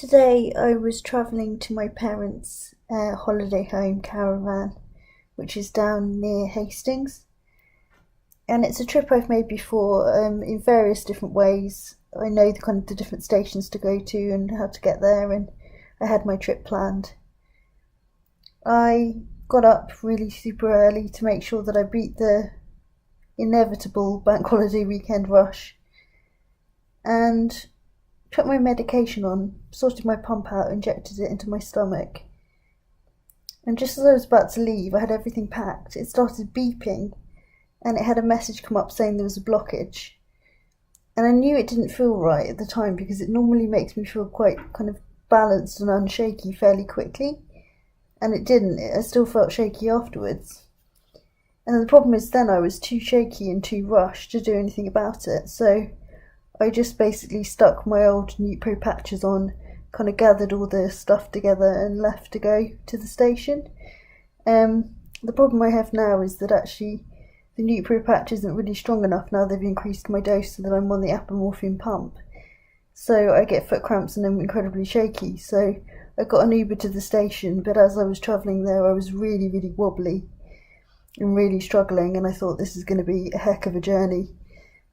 Today I was travelling to my parents' holiday home caravan, which is down near Hastings. And it's a trip I've made before in various different ways. I know the different stations to go to and how to get there, and I had my trip planned. I got up really super early to make sure that I beat the inevitable bank holiday weekend rush and put my medication on, sorted my pump out, injected it into my stomach. And just as I was about to leave, I had everything packed. It started beeping and it had a message come up saying there was a blockage. And I knew it didn't feel right at the time because it normally makes me feel quite kind of balanced and unshaky fairly quickly. And it didn't. I still felt shaky afterwards. And the problem is then I was too shaky and too rushed to do anything about it. So I just basically stuck my old Nupro patches on, kind of gathered all the stuff together and left to go to the station. The problem I have now is that actually the Nupro patch isn't really strong enough now. They've increased my dose so that I'm on the apomorphine pump. So I get foot cramps and I'm incredibly shaky. So I got an Uber to the station, but as I was travelling there I was really, really wobbly and really struggling, and I thought this is going to be a heck of a journey.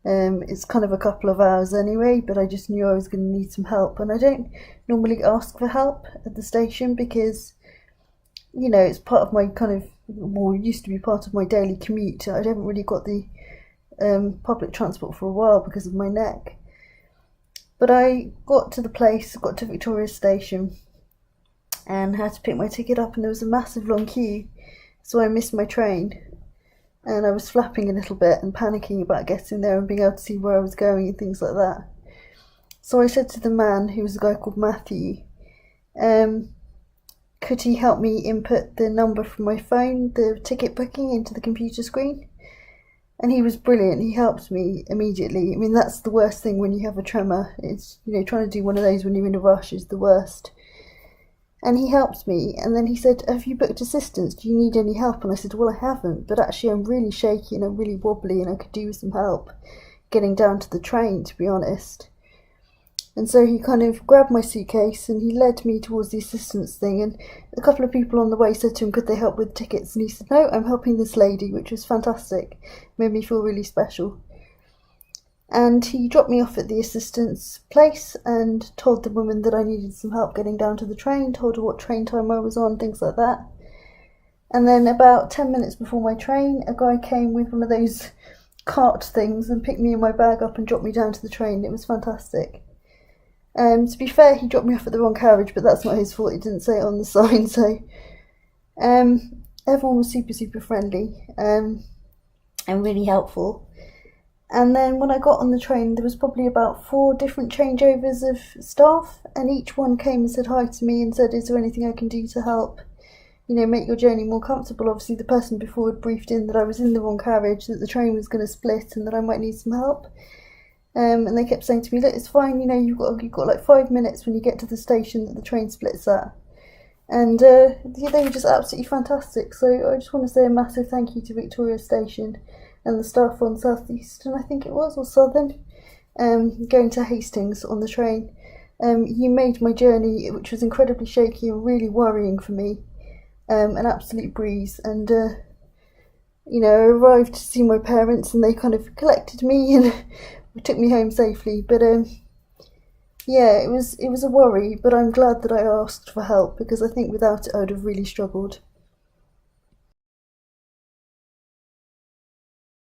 It's kind of a couple of hours anyway, but I just knew I was going to need some help. And I don't normally ask for help at the station because, you know, it's part of my used to be part of my daily commute. I haven't really got the public transport for a while because of my neck. But I got to the place, got to Victoria Station and had to pick my ticket up, and there was a massive long queue, so I missed my train. And I was flapping a little bit and panicking about getting there and being able to see where I was going and things like that. So I said to the man, who was a guy called Matthew, could he help me input the number from my phone, the ticket booking, into the computer screen? And he was brilliant. He helped me immediately. I mean, that's the worst thing when you have a tremor. It's, you know, trying to do one of those when you're in a rush is the worst. And he helped me, and then he said, have you booked assistance? Do you need any help? And I said, well, I haven't, but actually I'm really shaky and I'm really wobbly and I could do with some help getting down to the train, to be honest. And so he kind of grabbed my suitcase and he led me towards the assistance thing, and a couple of people on the way said to him, could they help with tickets? And he said, no, I'm helping this lady, which was fantastic. Made me feel really special. And he dropped me off at the assistance place and told the woman that I needed some help getting down to the train, told her what train time I was on, things like that. And then about 10 minutes before my train, a guy came with one of those cart things and picked me and my bag up and dropped me down to the train. It was fantastic. To be fair, he dropped me off at the wrong carriage, but that's not his fault. He didn't say it on the sign. So everyone was super, super friendly and really helpful. And then when I got on the train, there was probably about 4 different changeovers of staff, and each one came and said hi to me and said, is there anything I can do to help, you know, make your journey more comfortable? Obviously the person before had briefed in that I was in the wrong carriage, that the train was going to split and that I might need some help. And they kept saying to me, look, it's fine, you know, you've got like 5 minutes when you get to the station that the train splits at. And they were just absolutely fantastic. So I just want to say a massive thank you to Victoria Station and the staff on South Eastern, I think it was, or Southern, going to Hastings on the train. You made my journey, which was incredibly shaky and really worrying for me, an absolute breeze. And you know, I arrived to see my parents and they kind of collected me and took me home safely. But yeah, it was a worry, but I'm glad that I asked for help because I think without it I would have really struggled.